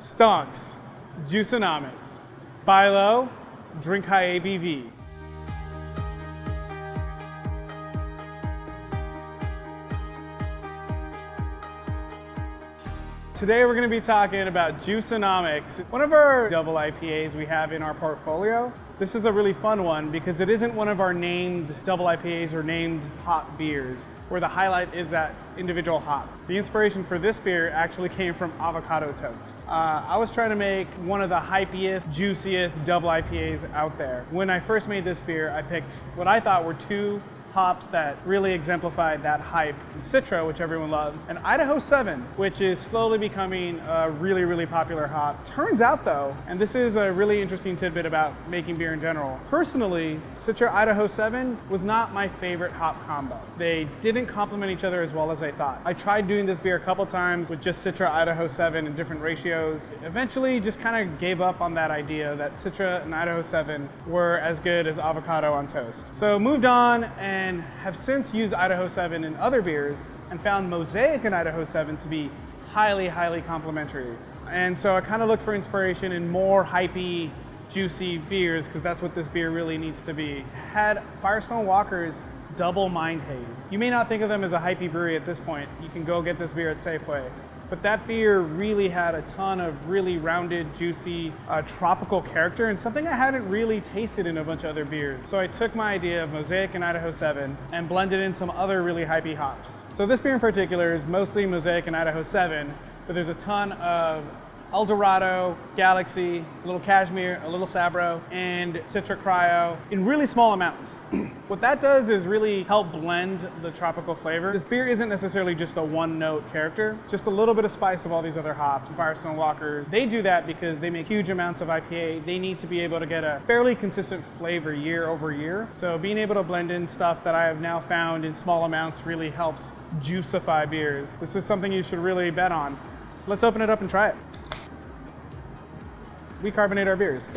Stonks, Juicinomics. Buy low, drink high ABV. Today we're going to be talking about Juicinomics, one of our double IPAs we have in our portfolio. This is a really fun one because it isn't one of our named double IPAs or named hop beers, where the highlight is that individual hop. The inspiration for this beer actually came from avocado toast. I was trying to make one of the hypiest, juiciest double IPAs out there. When I first made this beer, I picked what I thought were two hops that really exemplified that hype: Citra, which everyone loves, and Idaho 7, which is slowly becoming a really, really popular hop. Turns out though, and this is a really interesting tidbit about making beer in general, personally, Citra Idaho 7 was not my favorite hop combo. They didn't complement each other as well as I thought. I tried doing this beer a couple times with just Citra Idaho 7 in different ratios. Eventually just kind of gave up on that idea that Citra and Idaho 7 were as good as avocado on toast. So moved on and have since used Idaho 7 in other beers and found Mosaic and Idaho 7 to be highly, highly complementary. And so I kind of looked for inspiration in more hypey, juicy beers, because that's what this beer really needs to be. Had Firestone Walker's Double Mind Haze. You may not think of them as a hypey brewery at this point. You can go get this beer at Safeway. But that beer really had a ton of really rounded, juicy, tropical character, and something I hadn't really tasted in a bunch of other beers. So I took my idea of Mosaic and Idaho 7 and blended in some other really hypey hops. So this beer in particular is mostly Mosaic and Idaho 7, but there's a ton of Eldorado, Galaxy, a little Cashmere, a little Sabro, and Citra Cryo in really small amounts. What that does is really help blend the tropical flavor. This beer isn't necessarily just a one-note character, just a little bit of spice of all these other hops. Firestone Walker, they do that because they make huge amounts of IPA. They need to be able to get a fairly consistent flavor year over year. So being able to blend in stuff that I have now found in small amounts really helps juicify beers. This is something you should really bet on. So let's open it up and try it. We carbonate our beers.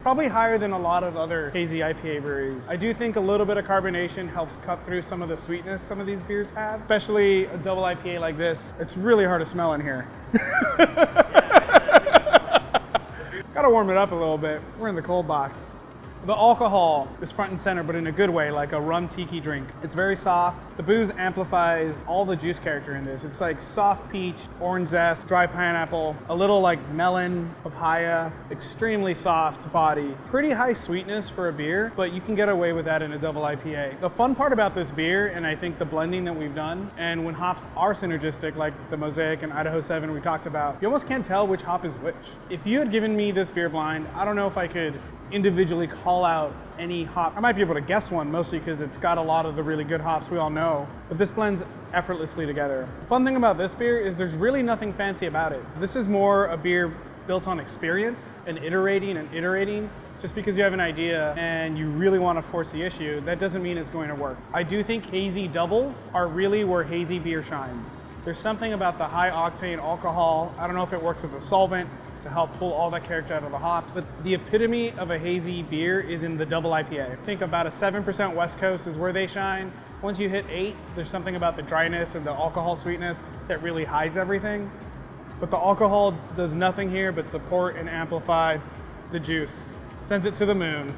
Probably higher than a lot of other hazy IPA breweries. I do think a little bit of carbonation helps cut through some of the sweetness some of these beers have, especially a double IPA like this. It's really hard to smell in here. Gotta warm it up a little bit. We're in the cold box. The alcohol is front and center, but in a good way, like a rum tiki drink. It's very soft. The booze amplifies all the juice character in this. It's like soft peach, orange zest, dry pineapple, a little like melon, papaya, extremely soft body. Pretty high sweetness for a beer, but you can get away with that in a double IPA. The fun part about this beer, and I think the blending that we've done, and when hops are synergistic, like the Mosaic and Idaho 7 we talked about, you almost can't tell which hop is which. If you had given me this beer blind, I don't know if I could individually call out any hop. I might be able to guess one, mostly because it's got a lot of the really good hops we all know, but this blends effortlessly together. The fun thing about this beer is there's really nothing fancy about it. This is more a beer built on experience and iterating. Just because you have an idea and you really want to force the issue, that doesn't mean it's going to work. I do think hazy doubles are really where hazy beer shines. There's something about the high octane alcohol. I don't know if it works as a solvent to help pull all that character out of the hops, but the epitome of a hazy beer is in the double IPA. I think about a 7% West Coast is where they shine. Once you hit 8, there's something about the dryness and the alcohol sweetness that really hides everything. But the alcohol does nothing here but support and amplify the juice. Sends it to the moon.